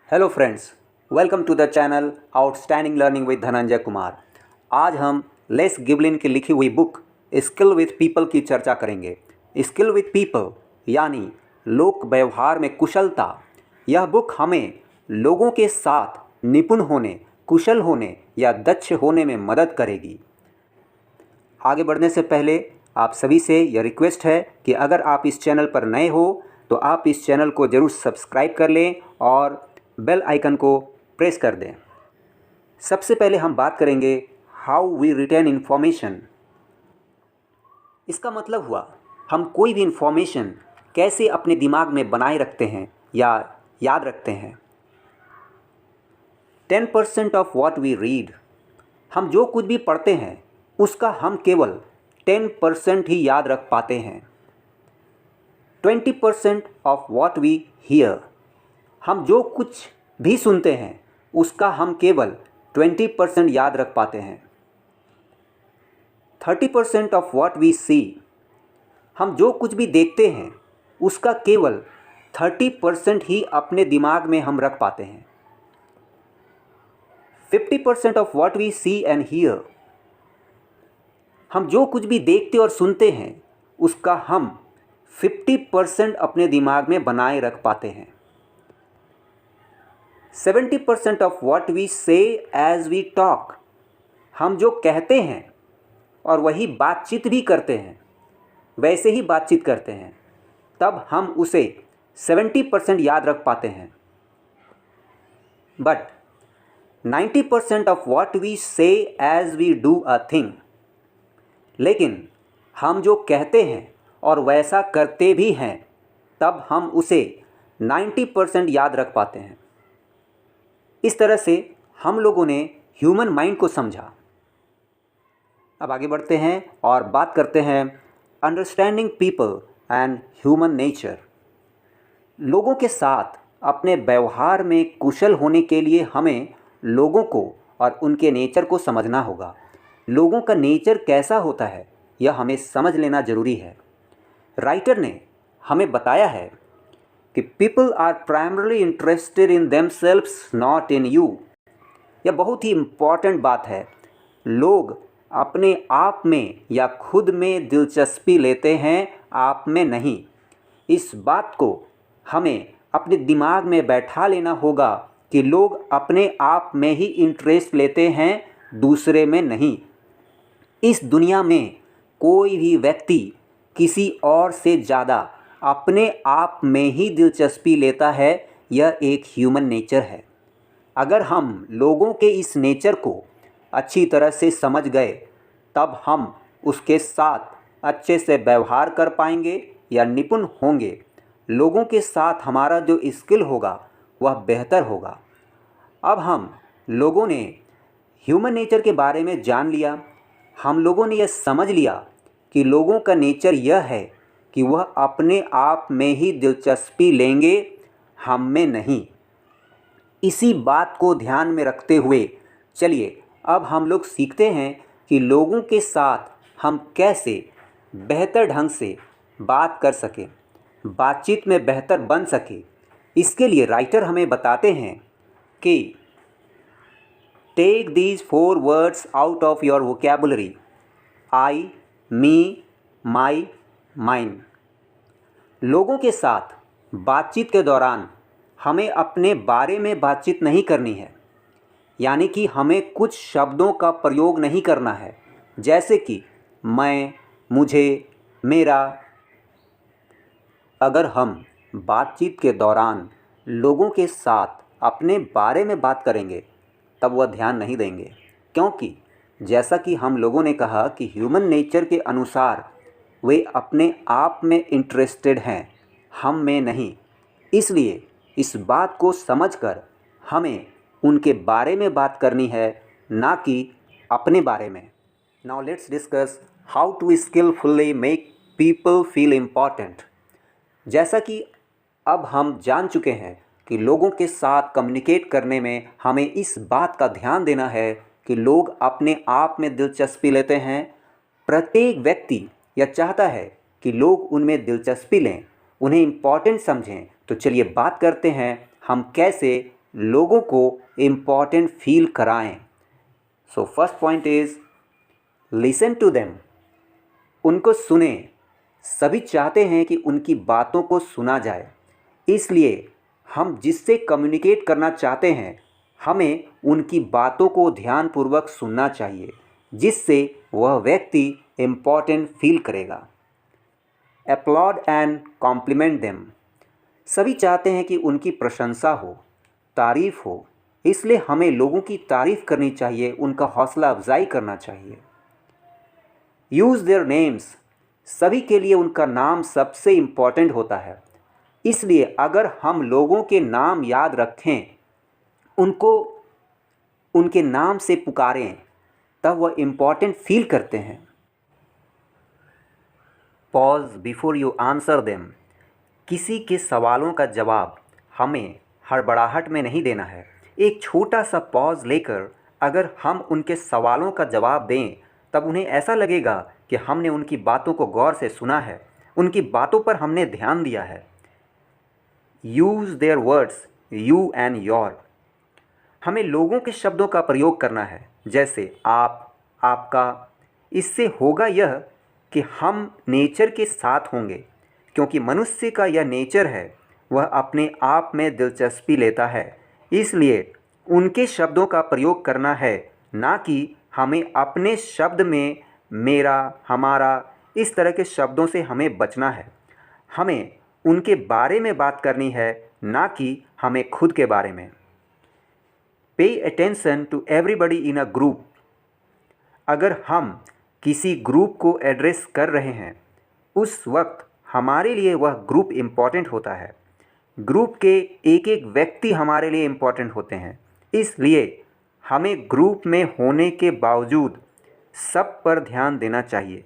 Hello friends, welcome to the channel outstanding learning with Dhananjay Kumar. आज हम less गिबलिन की लिखी हुई बुक स्किल विथ पीपल की चर्चा करेंगे। स्किल विथ पीपल यानी लोक व्यवहार में कुशलता। यह बुक हमें लोगों के साथ निपुण होने, कुशल होने या दक्ष होने में मदद करेगी। आगे बढ़ने से पहले आप सभी से यह रिक्वेस्ट है कि अगर आप इस चैनल पर नए हो तो आप इस चैनल को ज़रूर सब्सक्राइब कर लें और बेल आइकन को प्रेस कर दें। सबसे पहले हम बात करेंगे हाउ वी रिटेन इन्फॉर्मेशन। इसका मतलब हुआ हम कोई भी इन्फॉर्मेशन कैसे अपने दिमाग में बनाए रखते हैं या याद रखते हैं। 10% ऑफ व्हाट वी रीड, हम जो कुछ भी पढ़ते हैं उसका हम केवल 10% ही याद रख पाते हैं। 20% ऑफ व्हाट वी हियर, हम जो कुछ भी सुनते हैं उसका हम केवल 20% याद रख पाते हैं। 30% ऑफ व्हाट वी सी, हम जो कुछ भी देखते हैं उसका केवल 30% ही अपने दिमाग में हम रख पाते हैं। 50% of what we see and hear, हम जो कुछ भी देखते और सुनते हैं उसका हम 50% अपने दिमाग में बनाए रख पाते हैं। 70% of what we say as we talk, हम जो कहते हैं और वही बातचीत भी करते हैं, वैसे ही बातचीत करते हैं, तब हम उसे 70% याद रख पाते हैं। But 90% of what we say as we do a thing, लेकिन हम जो कहते हैं और वैसा करते भी हैं तब हम उसे 90% याद रख पाते हैं। इस तरह से हम लोगों ने ह्यूमन माइंड को समझा। अब आगे बढ़ते हैं और बात करते हैं understanding people and human nature. लोगों के साथ अपने व्यवहार में कुशल होने के लिए हमें लोगों को और उनके नेचर को समझना होगा। लोगों का नेचर कैसा होता है यह हमें समझ लेना ज़रूरी है। राइटर ने हमें बताया है कि people are primarily interested in themselves not in you. यह बहुत ही इम्पॉर्टेंट बात है। लोग अपने आप में या खुद में दिलचस्पी लेते हैं, आप में नहीं। इस बात को हमें अपने दिमाग में बैठा लेना होगा कि लोग अपने आप में ही इंटरेस्ट लेते हैं, दूसरे में नहीं। इस दुनिया में कोई भी व्यक्ति किसी और से ज़्यादा अपने आप में ही दिलचस्पी लेता है। यह एक ह्यूमन नेचर है। अगर हम लोगों के इस नेचर को अच्छी तरह से समझ गए तब हम उसके साथ अच्छे से व्यवहार कर पाएंगे या निपुण होंगे। लोगों के साथ हमारा जो स्किल होगा वह बेहतर होगा। अब हम लोगों ने ह्यूमन नेचर के बारे में जान लिया। हम लोगों ने यह समझ लिया कि लोगों का नेचर यह है कि वह अपने आप में ही दिलचस्पी लेंगे, हम में नहीं। इसी बात को ध्यान में रखते हुए चलिए अब हम लोग सीखते हैं कि लोगों के साथ हम कैसे बेहतर ढंग से बात कर सकें, बातचीत में बेहतर बन सके। इसके लिए राइटर हमें बताते हैं कि take these 4 words out of your vocabulary: I, me, my, mine. लोगों के साथ बातचीत के दौरान हमें अपने बारे में बातचीत नहीं करनी है, यानी कि हमें कुछ शब्दों का प्रयोग नहीं करना है, जैसे कि मैं, मुझे, मेरा। अगर हम बातचीत के दौरान लोगों के साथ अपने बारे में बात करेंगे तब वह ध्यान नहीं देंगे, क्योंकि जैसा कि हम लोगों ने कहा कि ह्यूमन नेचर के अनुसार वे अपने आप में इंटरेस्टेड हैं, हम में नहीं। इसलिए इस बात को समझकर हमें उनके बारे में बात करनी है, ना कि अपने बारे में। Now let's discuss how to skillfully make people feel important. जैसा कि अब हम जान चुके हैं कि लोगों के साथ कम्युनिकेट करने में हमें इस बात का ध्यान देना है कि लोग अपने आप में दिलचस्पी लेते हैं। प्रत्येक व्यक्ति यह चाहता है कि लोग उनमें दिलचस्पी लें, उन्हें इम्पॉर्टेंट समझें। तो चलिए बात करते हैं हम कैसे लोगों को इम्पॉर्टेंट फील कराएं। So first point is listen to them, उनको सुने। सभी चाहते हैं कि उनकी बातों को सुना जाए, इसलिए हम जिससे कम्युनिकेट करना चाहते हैं हमें उनकी बातों को ध्यानपूर्वक सुनना चाहिए, जिससे वह व्यक्ति इम्पॉर्टेंट फील करेगा। अपलॉड एंड कॉम्प्लीमेंट देम, सभी चाहते हैं कि उनकी प्रशंसा हो, तारीफ़ हो, इसलिए हमें लोगों की तारीफ़ करनी चाहिए, उनका हौसला अफजाई करना चाहिए। यूज़ देयर नेम्स, सभी के लिए उनका नाम सबसे इम्पॉर्टेंट होता है, इसलिए अगर हम लोगों के नाम याद रखें, उनको उनके नाम से पुकारें, तब वह इम्पॉर्टेंट फील करते हैं। Pause before you answer them, किसी के सवालों का जवाब हमें हड़बड़ाहट में नहीं देना है। एक छोटा सा पॉज लेकर अगर हम उनके सवालों का जवाब दें, तब उन्हें ऐसा लगेगा कि हमने उनकी बातों को गौर से सुना है, उनकी बातों पर हमने ध्यान दिया है। Use their words you and your, हमें लोगों के शब्दों का प्रयोग करना है, जैसे आप, आपका। इससे होगा यह कि हम नेचर के साथ होंगे, क्योंकि मनुष्य का यह नेचर है, वह अपने आप में दिलचस्पी लेता है। इसलिए उनके शब्दों का प्रयोग करना है, ना कि हमें अपने शब्द में मेरा, हमारा, इस तरह के शब्दों से हमें बचना है। हमें उनके बारे में बात करनी है, ना कि हमें खुद के बारे में। Pay attention to everybody in a group, अगर हम किसी ग्रुप को एड्रेस कर रहे हैं, उस वक्त हमारे लिए वह ग्रुप इम्पॉर्टेंट होता है। ग्रुप के एक एक व्यक्ति हमारे लिए इम्पॉर्टेंट होते हैं, इसलिए हमें ग्रुप में होने के बावजूद सब पर ध्यान देना चाहिए।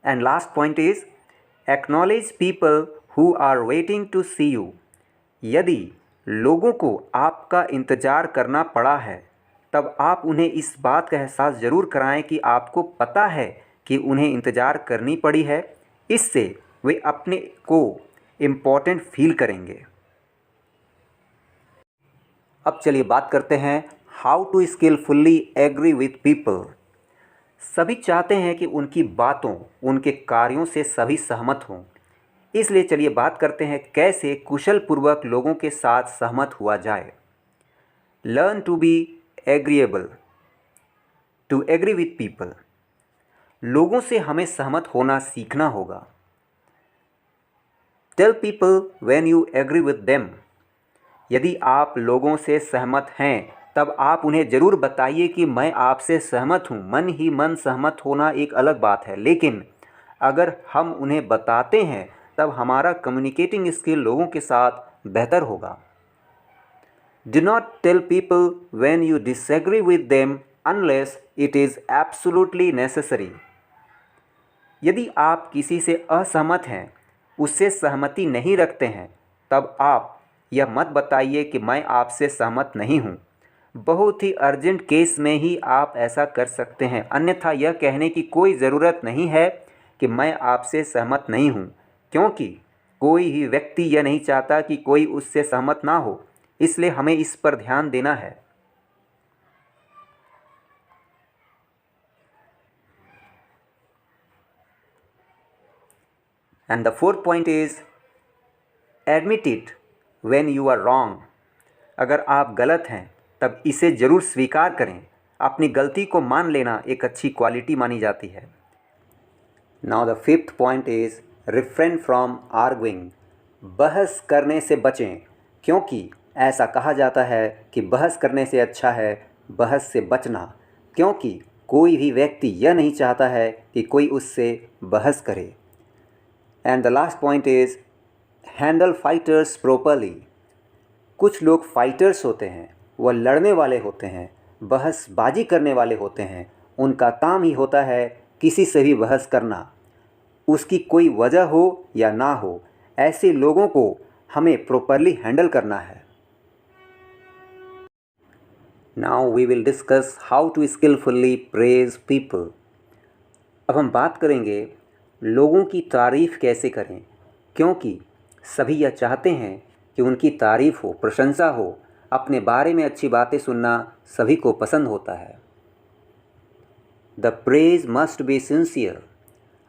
And last point is acknowledge people who are waiting to see you, यदि लोगों को आपका इंतज़ार करना पड़ा है, तब आप उन्हें इस बात का एहसास ज़रूर कराएं कि आपको पता है कि उन्हें इंतज़ार करनी पड़ी है। इससे वे अपने को इम्पॉर्टेंट फील करेंगे। अब चलिए बात करते हैं how to skillfully agree with people. सभी चाहते हैं कि उनकी बातों, उनके कार्यों से सभी सहमत हों, इसलिए चलिए बात करते हैं कैसे कुशल पूर्वक लोगों के साथ सहमत हुआ जाए। Learn to be agreeable to agree with people, लोगों से हमें सहमत होना सीखना होगा। Tell people when you agree with them, यदि आप लोगों से सहमत हैं तब आप उन्हें ज़रूर बताइए कि मैं आपसे सहमत हूँ। मन ही मन सहमत होना एक अलग बात है, लेकिन अगर हम उन्हें बताते हैं तब हमारा कम्युनिकेटिंग स्किल लोगों के साथ बेहतर होगा। Do not tell people when you disagree with them unless it is absolutely necessary. यदि आप किसी से असहमत हैं, उससे सहमति नहीं रखते हैं, तब आप यह मत बताइए कि मैं आपसे सहमत नहीं हूँ। बहुत ही अर्जेंट केस में ही आप ऐसा कर सकते हैं, अन्यथा यह कहने की कोई ज़रूरत नहीं है कि मैं आपसे सहमत नहीं हूँ, क्योंकि कोई ही व्यक्ति यह नहीं चाहता कि कोई उससे सहमत ना हो, इसलिए हमें इस पर ध्यान देना है। And the fourth point is admit it when you are wrong. अगर आप गलत हैं तब इसे ज़रूर स्वीकार करें। अपनी गलती को मान लेना एक अच्छी क्वालिटी मानी जाती है। Now the fifth point is refrain from arguing. बहस करने से बचें, क्योंकि ऐसा कहा जाता है कि बहस करने से अच्छा है बहस से बचना, क्योंकि कोई भी व्यक्ति यह नहीं चाहता है कि कोई उससे बहस करे। And the last point is handle fighters properly. कुछ लोग फाइटर्स होते हैं, वह लड़ने वाले होते हैं, बहसबाजी करने वाले होते हैं। उनका काम ही होता है किसी से भी बहस करना, उसकी कोई वजह हो या ना हो। ऐसे लोगों को हमें प्रॉपरली हैंडल करना है। Now we will discuss how to skillfully praise people. अब हम बात करेंगे लोगों की तारीफ़ कैसे करें, क्योंकि सभी यह चाहते हैं कि उनकी तारीफ़ हो, प्रशंसा हो, अपने बारे में अच्छी बातें सुनना सभी को पसंद होता है। The praise must be sincere.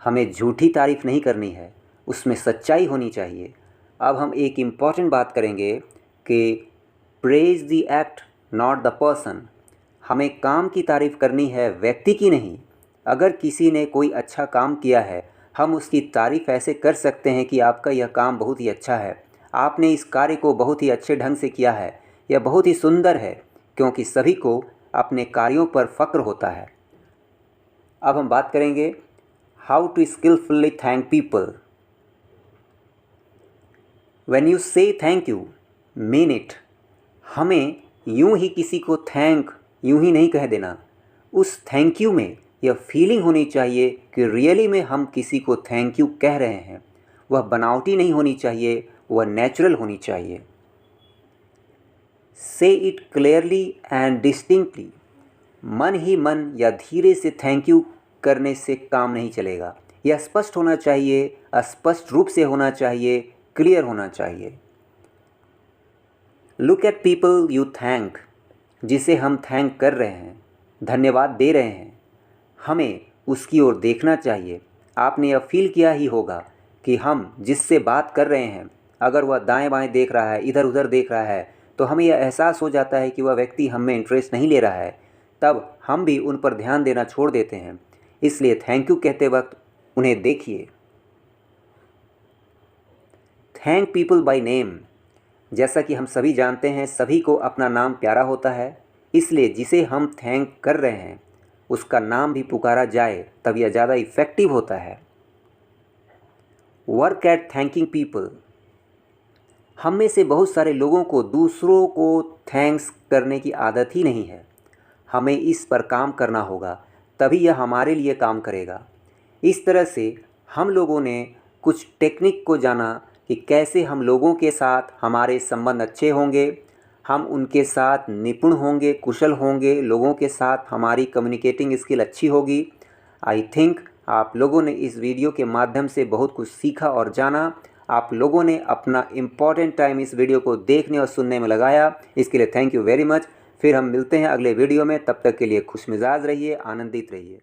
हमें झूठी तारीफ़ नहीं करनी है, उसमें सच्चाई होनी चाहिए। अब हम एक इम्पॉर्टेंट बात करेंगे कि praise the act not the person. हमें काम की तारीफ़ करनी है, व्यक्ति की नहीं। अगर किसी ने कोई अच्छा काम किया है, हम उसकी तारीफ़ ऐसे कर सकते हैं कि आपका यह काम बहुत ही अच्छा है, आपने इस कार्य को बहुत ही अच्छे ढंग से किया है, यह बहुत ही सुंदर है, क्योंकि सभी को अपने कार्यों पर फ़ख्र होता है। अब हम बात करेंगे how to skillfully thank people. When you say thank you, mean it. हमें यूं ही किसी को थैंक यूं ही नहीं कह देना। उस थैंक यू में यह फीलिंग होनी चाहिए कि रियली में हम किसी को थैंक यू कह रहे हैं। वह बनावटी नहीं होनी चाहिए, वह नेचुरल होनी चाहिए। से इट क्लियरली एंड डिस्टिंक्टली। मन ही मन या धीरे से थैंक यू करने से काम नहीं चलेगा। यह स्पष्ट होना चाहिए, स्पष्ट रूप से होना चाहिए, क्लियर होना चाहिए। Look at people you thank. जिसे हम थैंक कर रहे हैं, धन्यवाद दे रहे हैं, हमें उसकी ओर देखना चाहिए। आपने यह फील किया ही होगा कि हम जिससे बात कर रहे हैं, अगर वह दाएं बाएं देख रहा है, इधर उधर देख रहा है, तो हमें यह एहसास हो जाता है कि वह व्यक्ति हम में इंटरेस्ट नहीं ले रहा है। तब हम भी उन पर ध्यान देना छोड़ देते हैं। इसलिए थैंक यू कहते वक्त उन्हें देखिए। Thank people by name. जैसा कि हम सभी जानते हैं, सभी को अपना नाम प्यारा होता है, इसलिए जिसे हम थैंक कर रहे हैं उसका नाम भी पुकारा जाए, तब यह ज़्यादा इफ़ेक्टिव होता है। Work at thanking people. हम में से बहुत सारे लोगों को दूसरों को थैंक्स करने की आदत ही नहीं है। हमें इस पर काम करना होगा, तभी यह हमारे लिए काम करेगा। इस तरह से हम लोगों ने कुछ टेक्निक को जाना कि कैसे हम लोगों के साथ हमारे संबंध अच्छे होंगे, हम उनके साथ निपुण होंगे, कुशल होंगे, लोगों के साथ हमारी कम्युनिकेटिंग स्किल अच्छी होगी। आई थिंक आप लोगों ने इस वीडियो के माध्यम से बहुत कुछ सीखा और जाना। आप लोगों ने अपना इम्पॉर्टेंट टाइम इस वीडियो को देखने और सुनने में लगाया, इसके लिए थैंक यू वेरी मच। फिर हम मिलते हैं अगले वीडियो में। तब तक के लिए खुशमिजाज रहिए, आनंदित रहिए।